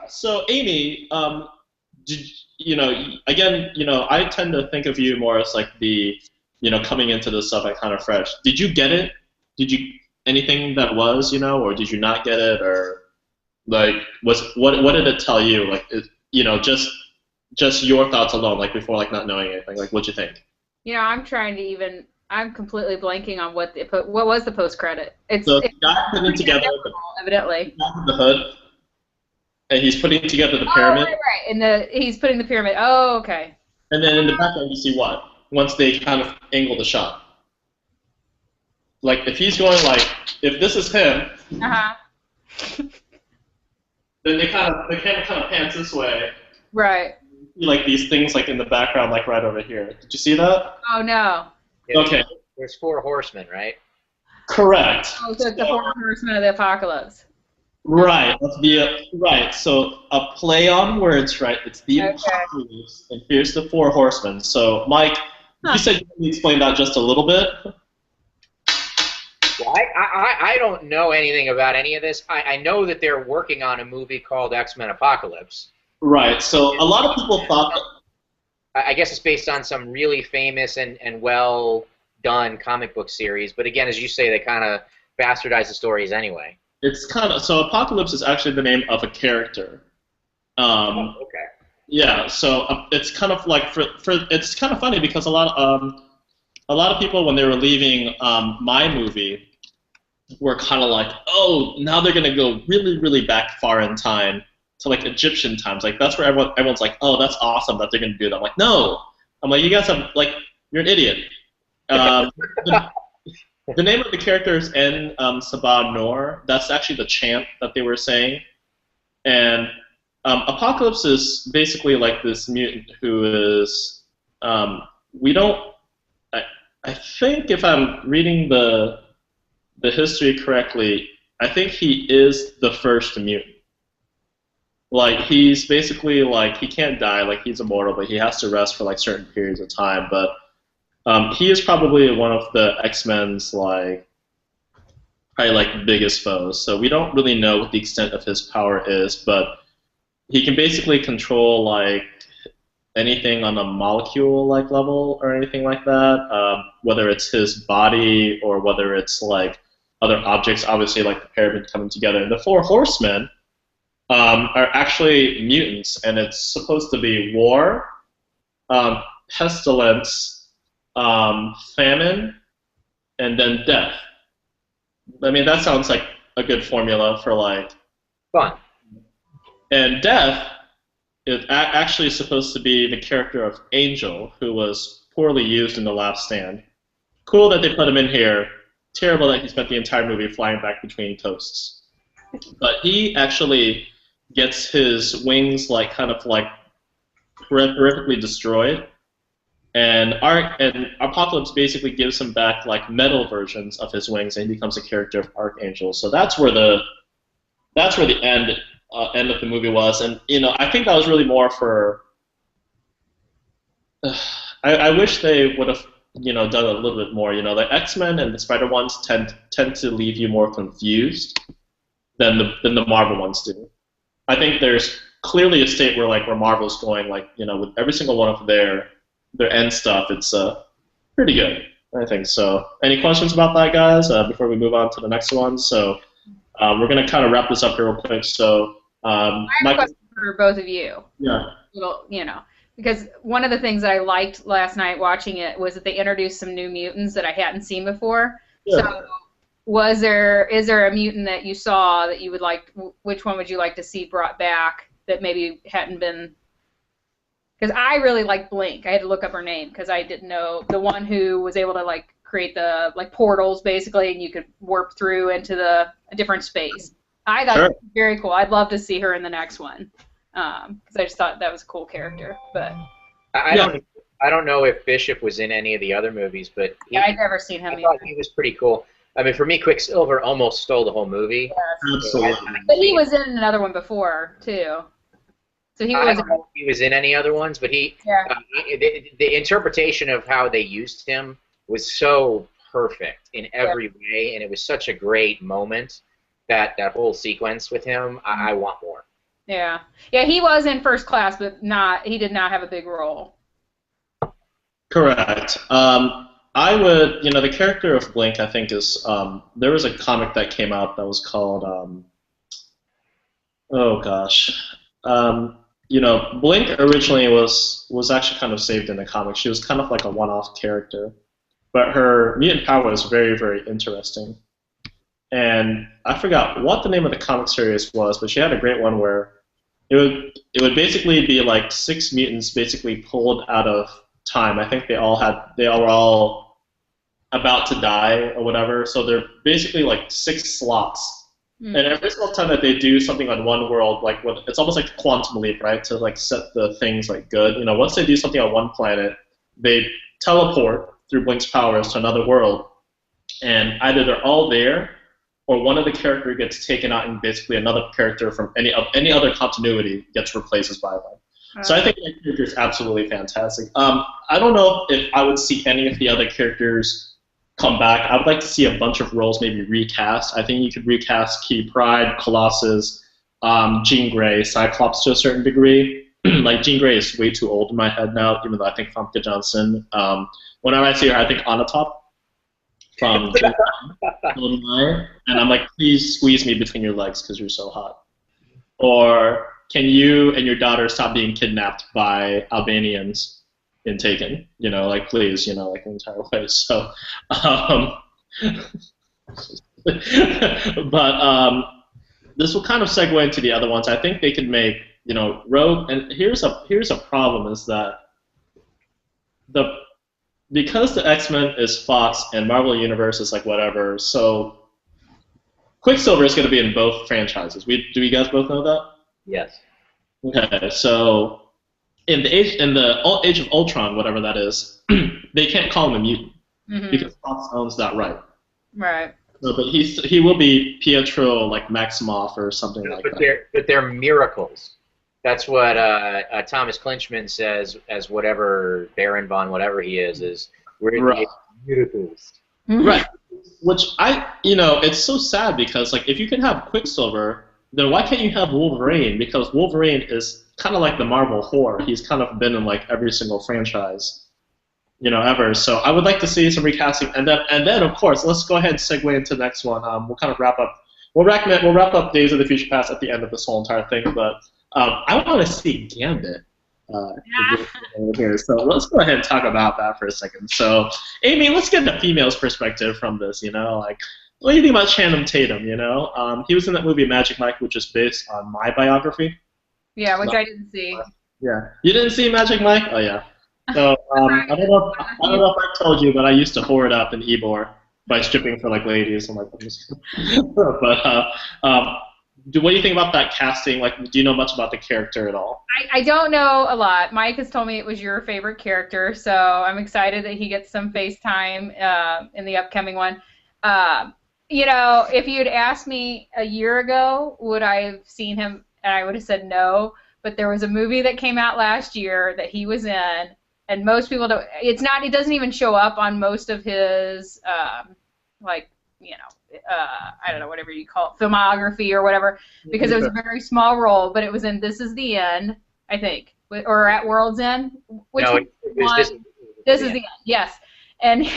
So, Amy, I tend to think of you more as like the, coming into this stuff like kind of fresh. Did you get it? Did you anything that was, or did you not get it, or? Like, what did it tell you? Like, just your thoughts alone, like before, like not knowing anything. Like, what'd you think? I'm completely blanking on what was the post credit. It's the guy putting together evidently the hood, and he's putting together the pyramid. Right. And he's putting the pyramid. Oh, okay. And then in the background, you see what? Once they kind of angle the shot. Like, if he's going if this is him. Then the camera kind of pans this way. Right. You see, like these things like in the background, like right over here. Did you see that? Oh no. Yeah, okay. There's 4 horsemen, right? Correct. Oh, so it's the 4 horsemen of the apocalypse. Right. Right. So a play on words, right? It's the apocalypse, and here's the 4 horsemen. So, Mike, you said you can explain that just a little bit. Well, I don't know anything about any of this. I know that they're working on a movie called X-Men Apocalypse. Right. So a lot of people thought that. I guess it's based on some really famous and well-done comic book series. But again, as you say, they kind of bastardize the stories anyway. It's kind of so. Apocalypse is actually the name of a character. Okay. Yeah. So it's kind of like it's kind of funny because a lot of people when they were leaving my movie were kind of like, oh, now they're gonna go really, really back far in time to like Egyptian times. Like that's where everyone's like, oh, that's awesome that they're gonna do that. I'm like, no. I'm like, you guys have you're an idiot. The name of the character is En Sabah Noor. That's actually the chant that they were saying. And Apocalypse is basically like this mutant who is I think if I'm reading the history correctly, I think he is the first mutant. Like he's basically like he can't die, like he's immortal, but he has to rest for like certain periods of time. But he is probably one of the X-Men's probably biggest foes. So we don't really know what the extent of his power is, but he can basically control like anything on a molecule level or anything like that, whether it's his body or whether it's like other objects, obviously like the pyramid coming together. And the 4 horsemen are actually mutants, and it's supposed to be war, pestilence, famine, and then death. I mean, that sounds like a good formula for fun. And death actually is supposed to be the character of Angel, who was poorly used in The Last Stand. Cool that they put him in here. Terrible that he spent the entire movie flying back between coasts. But he actually gets his wings like kind of like horrifically destroyed, and Apocalypse basically gives him back like metal versions of his wings, and he becomes a character of Archangel. So that's where the end of the movie was, and I think that was really more for. I wish they would have done a little bit more. The X-Men and the Spider ones tend to leave you more confused than the Marvel ones do. I think there's clearly a state where Marvel's going with every single one of their end stuff. It's pretty good. I think so. Any questions about that, guys? Before we move on to the next one, so we're gonna kind of wrap this up here real quick. So I have a question for both of you. Yeah. Well, because one of the things that I liked last night watching it was that they introduced some new mutants that I hadn't seen before. Yeah. So, is there a mutant that you saw that you would like? Which one would you like to see brought back that maybe hadn't been? Because I really like Blink. I had to look up her name because I didn't know the one who was able to create the portals basically, and you could warp through into a different space. I thought it was very cool. I'd love to see her in the next one because I just thought that was a cool character. But I don't know if Bishop was in any of the other movies, but I'd never seen him. I thought he was pretty cool. I mean, for me, Quicksilver almost stole the whole movie. Yes. Absolutely. But he was in another one before too. So I don't know if he was in any other ones, but the interpretation of how they used him was so perfect in every way, and it was such a great moment. That whole sequence with him, I want more. Yeah, he was in First Class, but he did not have a big role. Correct. I would, the character of Blink, I think, is, there was a comic that came out that was called, Blink originally was actually kind of saved in the comic. She was kind of like a one-off character, but her mutant power was very, very interesting. And I forgot what the name of the comic series was, but she had a great one where it would basically be like 6 mutants basically pulled out of time. I think they were all about to die or whatever. So they're basically like 6 slots. And every single time that they do something on one world, it's almost like a quantum leap, right? To set the things good. Once they do something on one planet, they teleport through Blink's powers to another world, and either they're all there, or one of the characters gets taken out, and basically another character from any other continuity gets replaced by them. So I think that character is absolutely fantastic. I don't know if I would see any of the other characters come back. I would like to see a bunch of roles maybe recast. I think you could recast Kitty Pryde, Colossus, Jean Grey, Cyclops to a certain degree. Jean Grey is way too old in my head now, even though I think Famke Johnson. Whenever I see her, I think Onatopp from and I'm like, please squeeze me between your legs because you're so hot. Or can you and your daughter stop being kidnapped by Albanians in Taken? Please, the entire way. So, but this will kind of segue into the other ones. I think they could make, Rogue. And here's a problem is that because the X-Men is Fox and Marvel Universe is whatever, so Quicksilver is going to be in both franchises. Do you guys both know that? Yes. Okay, so in the Age of Ultron, whatever that is, they can't call him a mutant because Fox owns that right. Right. So, but he will be Pietro Maximoff or something like that. But they're miracles. That's what Thomas Clinchman says as whatever Baron von whatever he is we're the miracles. Right. Which it's so sad because if you can have Quicksilver, then why can't you have Wolverine? Because Wolverine is kind of like the Marvel whore. He's kind of been in every single franchise, ever. So I would like to see some recasting, and then of course let's go ahead and segue into the next one. We'll kind of wrap up. We'll wrap up Days of the Future Past at the end of this whole entire thing, but I want to see Gambit here. So let's go ahead and talk about that for a second. So, Amy, let's get the female's perspective from this. What do you think about Channing Tatum? He was in that movie Magic Mike, which is based on my biography. Yeah, which I didn't see. Yeah, you didn't see Magic Mike? Oh yeah. So I don't know if I told you, but I used to whore it up in Ebor by stripping for like ladies. I'm like, I'm just but what do you think about that casting? Like, do you know much about the character at all? I don't know a lot. Mike has told me it was your favorite character, so I'm excited that he gets some FaceTime in the upcoming one. Uh, if you'd asked me a year ago, would I have seen him? And I would have said no. But there was a movie that came out last year that he was in, and most people don't. It's not. It doesn't even show up on most of his like I don't know, whatever you call it, filmography or whatever, because it was a very small role, but it was in This Is the End, I think, or at World's End. Which No, it was This Is the End, yes. And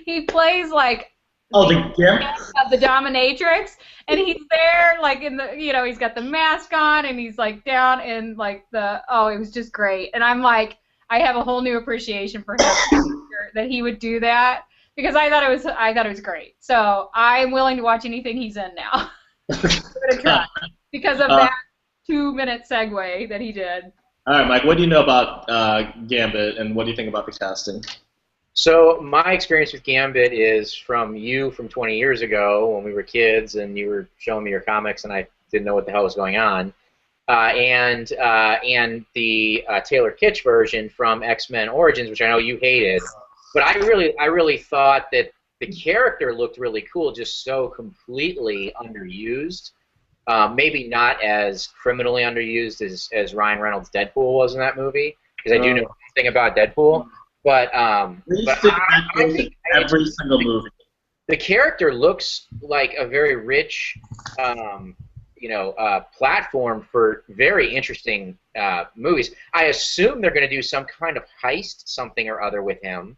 he plays like the dominatrix, and he's there like in the, he's got the mask on, and he's like down in like it was just great. And I'm like, I have a whole new appreciation for him that he would do that. Because I thought it was great. So I'm willing to watch anything he's in now. Give it a try. Because of that 2-minute segue that he did. All right, Mike, what do you know about Gambit, and what do you think about the casting? So my experience with Gambit is from 20 years ago when we were kids and you were showing me your comics and I didn't know what the hell was going on. And the Taylor Kitsch version from X-Men Origins, which I know you hated. But I really thought that the character looked really cool, just so completely underused. Maybe not as criminally underused as Ryan Reynolds' Deadpool was in that movie, because I do know something about Deadpool. But I think every single movie. The character looks like a very rich, platform for very interesting movies. I assume they're going to do some kind of heist, something or other with him.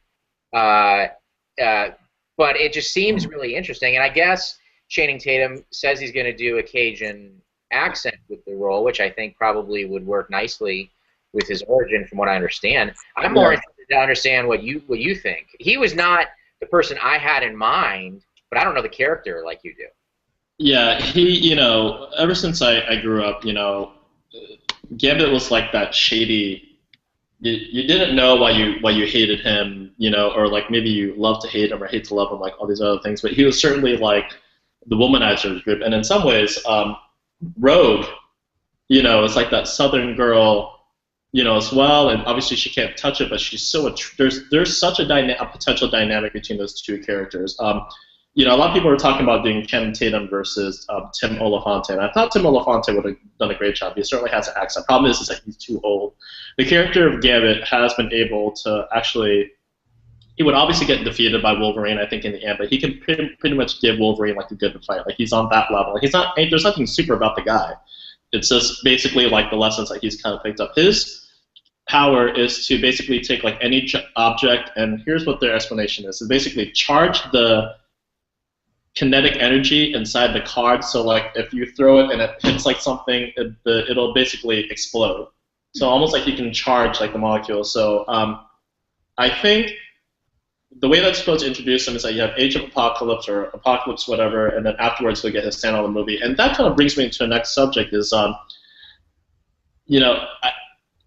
But it just seems really interesting, and I guess Channing Tatum says he's going to do a Cajun accent with the role, which I think probably would work nicely with his origin, from what I understand. I'm more interested to understand what you think. He was not the person I had in mind, but I don't know the character like you do. Yeah, he, ever since I grew up, Gambit was like that shady. You didn't know why you hated him, or like maybe you love to hate him or hate to love him, like all these other things. But he was certainly like the womanizer group, and in some ways, Rogue, it's like that Southern girl, as well. And obviously she can't touch it, but she's so there's such a potential dynamic between those two characters. A lot of people were talking about doing Channing Tatum versus Tim Olafante, and I thought Tim Olafante would have done a great job. He certainly has an accent. Problem is that he's too old. The character of Gambit has been able to actually, he would obviously get defeated by Wolverine, I think, in the end, but he can pretty much give Wolverine like a good fight. Like, he's on that level. There's nothing super about the guy. It's just basically like the lessons that he's kind of picked up. His power is to basically take like any object, and here's what their explanation is basically charge the kinetic energy inside the card, so like if you throw it and it hits like something, it'll basically explode. So almost like you can charge like the molecule. So I think the way that's supposed to introduce him is that you have Age of Apocalypse or Apocalypse whatever, and then afterwards he'll get his standalone movie. And that kind of brings me into the next subject is,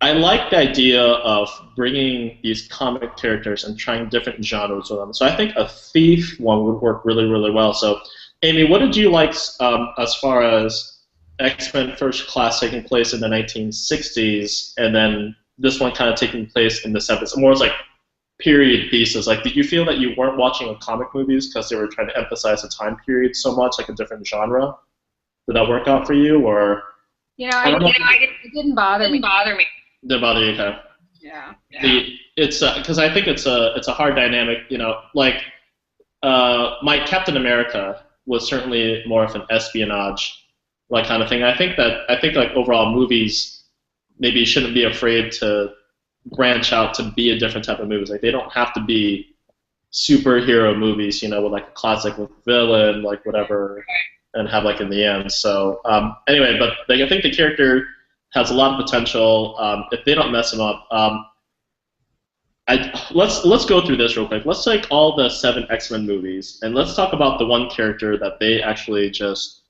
I like the idea of bringing these comic characters and trying different genres with them. So I think a thief one would work really, really well. So, Amy, what did you like as far as X-Men First Class taking place in the 1960s, and then this one kind of taking place in the 70s? More as like period pieces. Like, did you feel that you weren't watching comic movies because they were trying to emphasize the time period so much, like a different genre? Did that work out for you, or? It didn't bother me. Didn't bother you, okay? Yeah. It's because I think it's a hard dynamic. Like my Captain America was certainly more of an espionage like kind of thing. I think like overall movies maybe shouldn't be afraid to branch out to be a different type of movies. Like, they don't have to be superhero movies, with like a classic with villain, like whatever, and have like in the end. So anyway, but like, I think the character has a lot of potential if they don't mess him up. Let's go through this real quick. Let's take all the 7 X-Men movies and let's talk about the one character that they actually just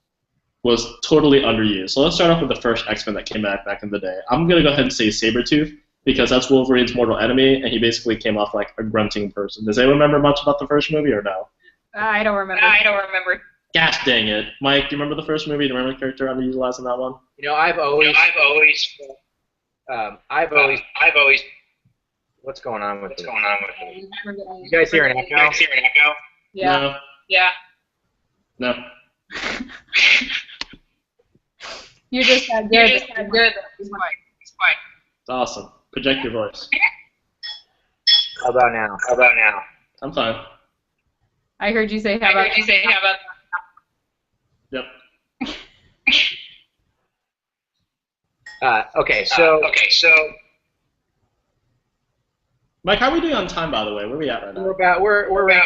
was totally underused. So let's start off with the first X-Men that came back in the day. I'm going to go ahead and say Sabretooth because that's Wolverine's mortal enemy, and he basically came off like a grunting person. Does anyone remember much about the first movie or no? I don't remember. Gosh dang it. Mike, do you remember the first movie? Do you remember the character underutilized in that one? I've always. What's going on with it? You guys hear an echo? Yeah. No. You just had good. It's awesome. Project your voice. How about now? I'm fine. I heard you say, how about? Yep. Okay, so. Mike, how are we doing on time, by the way? Where are we at right now? We're ready.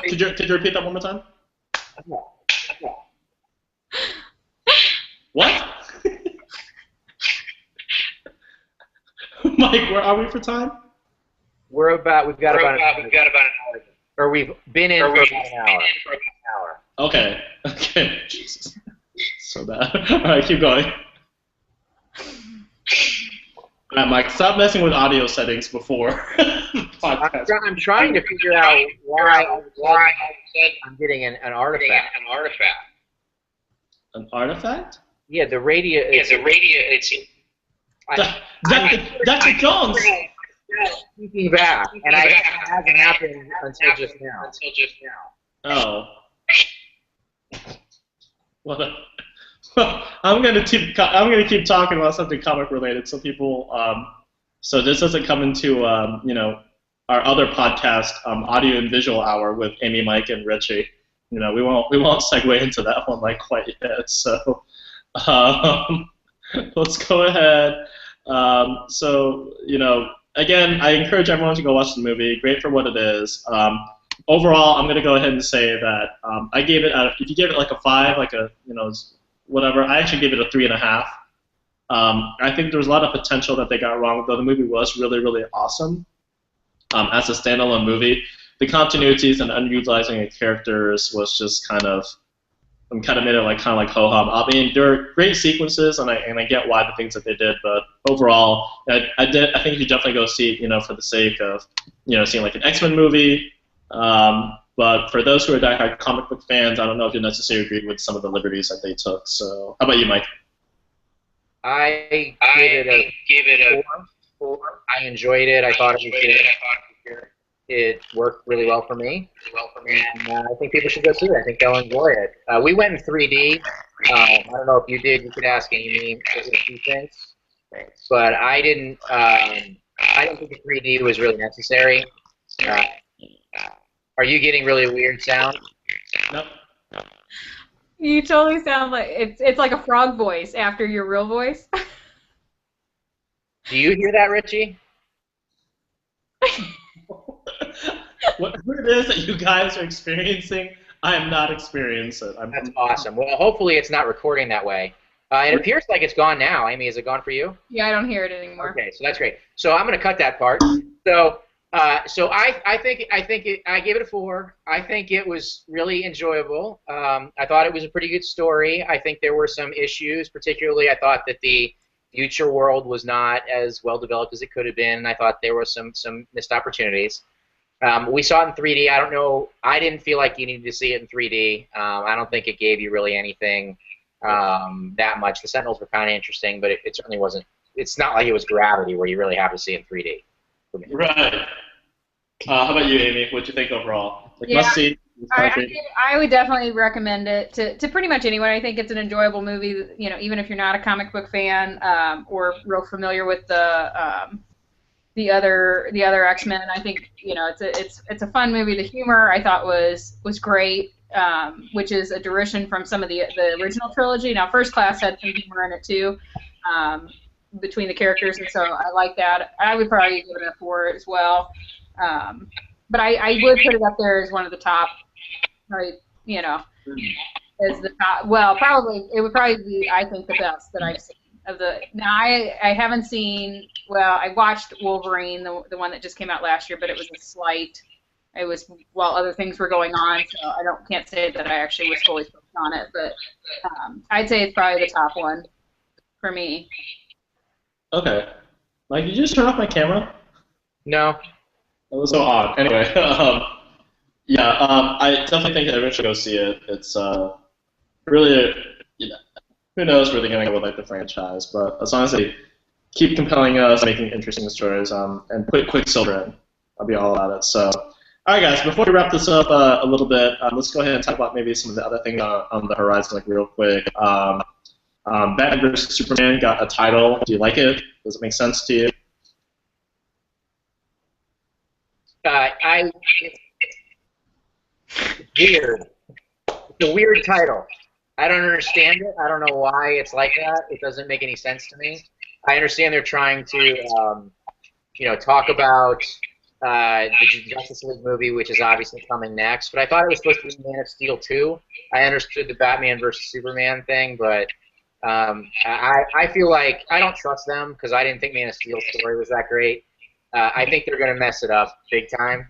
Could you repeat that one more time? What? Mike, where are we for time? We've got about an hour. Or we've been in for about an hour. Okay. Jesus. So bad. All right, keep going. All right, Mike, stop messing with audio settings before podcast. I'm trying to figure out why I'm getting an artifact. An artifact? Yeah, the radio. Dr. Jones! Speaking back, and it hasn't happened until just now. Oh. Well, I'm gonna keep talking about something comic related, so people, so this doesn't come into our other podcast, audio and visual hour with Amy, Mike, and Richie. We won't segue into that one like quite yet. So let's go ahead. Again, I encourage everyone to go watch the movie. Great for what it is. Overall, I'm gonna go ahead and say that I gave it if you give it like a 5, whatever, I actually gave it a 3.5. I think there was a lot of potential that they got wrong, though the movie was really, really awesome as a standalone movie. The continuities and underutilizing of characters was just kind of made it like ho-hum. I mean, there are great sequences, and I get why the things that they did, but overall, I think you should definitely go see it, for the sake of seeing like an X-Men movie. But for those who are diehard comic book fans, I don't know if you necessarily agree with some of the liberties that they took. So, how about you, Mike? I gave it a 4. I enjoyed it. I thought it was good. It worked really well for me. And I think people should go see it. I think they'll enjoy it. We went in 3D. I don't know if you did. You could ask Amy a few things. But I didn't. I don't think the 3D was really necessary. Are you getting really weird sound? Nope. You totally sound like it's like a frog voice after your real voice. Do you hear that, Richie? Whatever it is that you guys are experiencing, I am not experiencing it. That's awesome. Well, hopefully it's not recording that way. It appears like it's gone now. Amy, is it gone for you? Yeah, I don't hear it anymore. Okay, so that's great. So I'm going to cut that part. So I gave it a 4. I think it was really enjoyable. I thought it was a pretty good story. I think there were some issues, particularly I thought that the future world was not as well developed as it could have been. I thought there were some missed opportunities. We saw it in 3D. I don't know. I didn't feel like you needed to see it in 3D. I don't think it gave you really anything that much. The Sentinels were kind of interesting, but it certainly wasn't. It's not like it was Gravity where you really have to see it in 3D. Right. How about you, Amy? What'd you think overall? Must see. I would definitely recommend it to pretty much anyone. I think it's an enjoyable movie. Even if you're not a comic book fan or real familiar with the other X-Men, I think it's a fun movie. The humor I thought was great, which is a derision from some of the original trilogy. Now, First Class had some humor in it too. Between the characters, and so I like that. I would probably give it a 4 as well. But I would put it up there as one of the top, right? As the top. Well, it would probably be, I think, the best that I've seen of the. Now I haven't seen. Well, I watched Wolverine, the one that just came out last year, but it was a slight. it was while other things were going on, so I can't say that I actually was fully focused on it, but I'd say it's probably the top one for me. Okay. Mike, did you just turn off my camera? No. That was so odd. Anyway, yeah, I definitely think that everyone should go see it. It's really, who knows where they're going to go with like the franchise, but as long as they keep compelling us, making interesting stories, and put Quicksilver in, I'll be all about it. So, all right, guys, before we wrap this up a little bit, let's go ahead and talk about maybe some of the other things on the horizon, like real quick. Batman vs Superman got a title. Do you like it? Does it make sense to you? It's weird. It's a weird title. I don't understand it. I don't know why it's like that. It doesn't make any sense to me. I understand they're trying to, talk about the Justice League movie, which is obviously coming next. But I thought it was supposed to be Man of Steel 2. I understood the Batman versus Superman thing, but I feel like I don't trust them because I didn't think Man of Steel's story was that great. I think they're going to mess it up big time.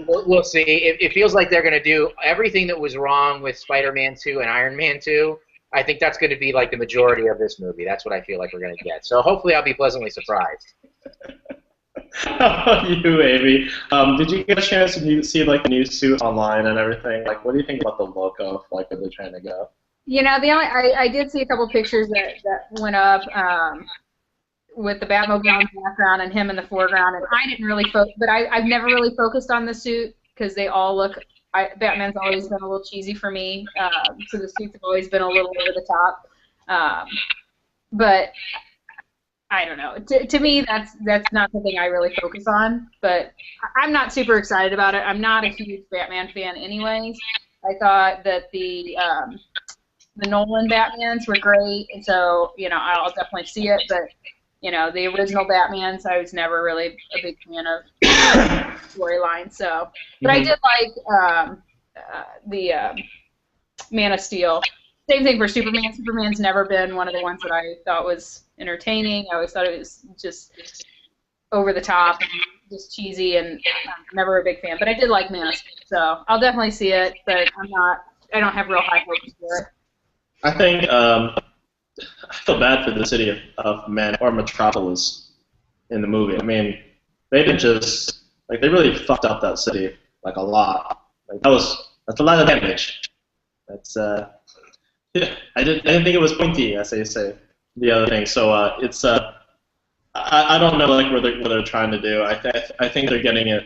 We'll see. It feels like they're going to do everything that was wrong with Spider-Man 2 and Iron Man 2. I think that's going to be like the majority of this movie. That's what I feel like we're going to get. So hopefully I'll be pleasantly surprised. How about you, Amy? Did you get a chance to see like the new suit online and everything? Like, what do you think about the look of like where they're trying to go? I did see a couple pictures that went up with the Batmobile in the background and him in the foreground, and I didn't really focus, but I've never really focused on the suit because they all look. Batman's always been a little cheesy for me, so the suits have always been a little over the top. But I don't know. To me, that's not something I really focus on. But I'm not super excited about it. I'm not a huge Batman fan, anyways. I thought that the Nolan Batmans were great, and so I'll definitely see it. But the original Batmans, I was never really a big fan of storyline. So, but I did like the Man of Steel. Same thing for Superman. Superman's never been one of the ones that I thought was entertaining. I always thought it was just over the top and just cheesy, and I'm never a big fan. But I did like Man of Steel, so I'll definitely see it. But I don't have real high hopes for it. I think I feel bad for the city of Metropolis in the movie. I mean, they didn't just they really fucked up that city like a lot. Like that's a lot of damage. That's yeah, I didn't think it was pointy, as they say. The other thing, so it's I don't know like what they're trying to do. I think they're getting it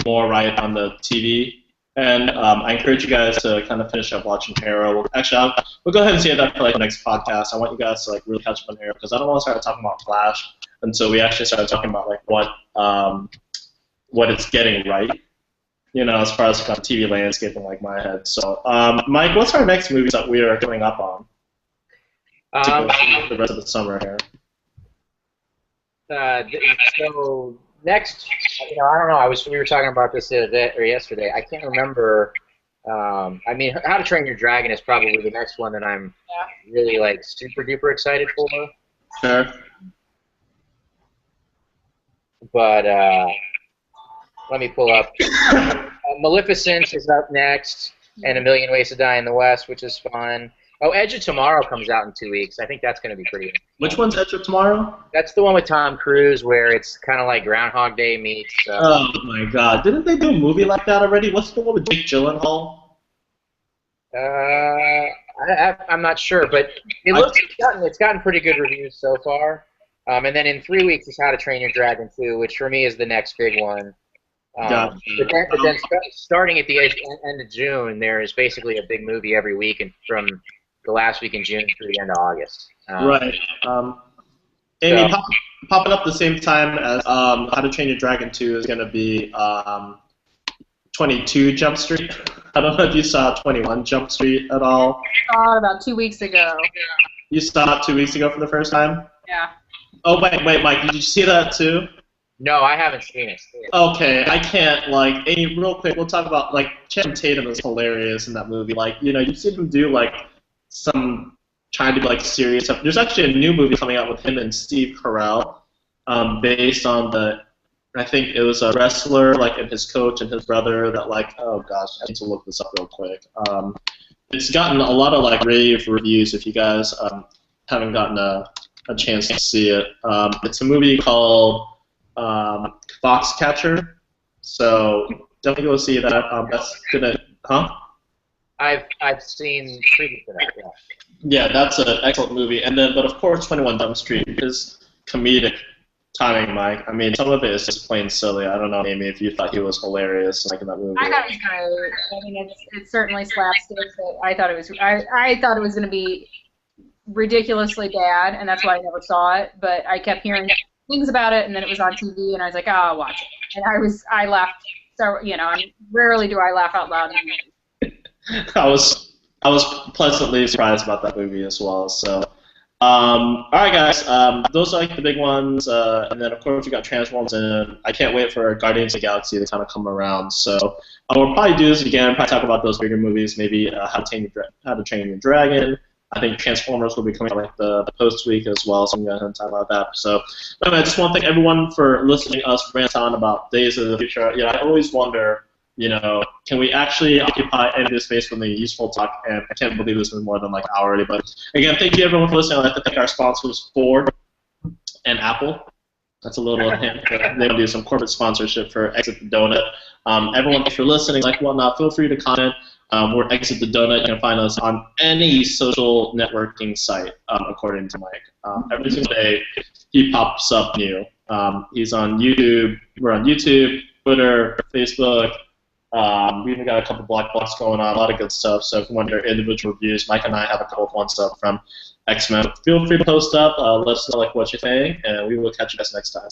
more right on the TV. And I encourage you guys to kind of finish up watching Arrow. Actually, we'll go ahead and save that for like the next podcast. I want you guys to like really catch up on Arrow because I don't want to start talking about Flash until we actually start talking about like what it's getting right. As far as kind of TV landscape in like my head. So, Mike, what's our next movies that we are coming up on? To go through the rest of the summer here. So next, I don't know. We were talking about this the other day or yesterday. I can't remember. I mean, How to Train Your Dragon is probably the next one that I'm really like super duper excited for. Sure. But let me pull up. Maleficent is up next, and A Million Ways to Die in the West, which is fun. Oh, Edge of Tomorrow comes out in 2 weeks. I think that's going to be pretty. Which one's Edge of Tomorrow? That's the one with Tom Cruise, where it's kind of like Groundhog Day meets. Oh my God! Didn't they do a movie like that already? What's the one with Jake Gyllenhaal? I'm not sure, but it's gotten pretty good reviews so far. And then in 3 weeks is How to Train Your Dragon 2, which for me is the next big one. But then starting at the end of June, there is basically a big movie every week, and from the last week in June through the end of August. Right. Amy, popping up the same time as How to Train Your Dragon 2 is going to be 22 Jump Street. I don't know if you saw 21 Jump Street at all. I saw it about 2 weeks ago. You saw it 2 weeks ago for the first time? Yeah. Oh, wait, Mike, did you see that too? No, I haven't seen it. Okay, I can't, Amy, real quick, we'll talk about, Channing Tatum is hilarious in that movie. You've seen him do, some trying to be, serious stuff. There's actually a new movie coming out with him and Steve Carell, based on the I think it was a wrestler, like, and his coach and his brother that, like, oh gosh, I need to look this up real quick. It's gotten a lot of, like, rave reviews if you guys haven't gotten a chance to see it. It's a movie called Foxcatcher, so definitely go see that. That's gonna, huh? I've seen previews for that. Yeah. Yeah, that's an excellent movie. And then, but of course, 21 Jump Street is comedic timing, Mike. I mean, some of it is just plain silly. I don't know, Amy, if you thought he was hilarious like in that movie. I thought it was great. I mean, it's certainly slapstick, but I thought it was going to be ridiculously bad, and that's why I never saw it. But I kept hearing things about it, and then it was on TV, and I was like, oh, I'll watch it. And I laughed. So and rarely do I laugh out loud in movies. I was pleasantly surprised about that movie as well. So, all right, guys, those are like the big ones, and then of course we got Transformers, and I can't wait for Guardians of the Galaxy to kind of come around. So we'll probably do this again. Probably talk about those bigger movies, maybe How to Train Your Dragon. I think Transformers will be coming out like the post week as well, so I'm going to talk about that. So, anyway, I just want to thank everyone for listening to us rant on about Days of the Future. I always wonder, can we actually occupy any of this space with a useful talk? And I can't believe this was more than like an hour already. But again, thank you everyone for listening. I'd like to thank our sponsors, Ford and Apple. That's a little hint. They want to do some corporate sponsorship for Exit the Donut. Everyone, if you're listening, like whatnot, feel free to comment. We're Exit the Donut. You can find us on any social networking site, according to Mike. Every single day, he pops up new. He's on YouTube. We're on YouTube, Twitter, Facebook. We even got a couple black box going on, a lot of good stuff. So if you want your individual reviews, Mike and I have a couple of ones up from X-Men. Feel free to post up. Let us know like what you think, and we will catch you guys next time.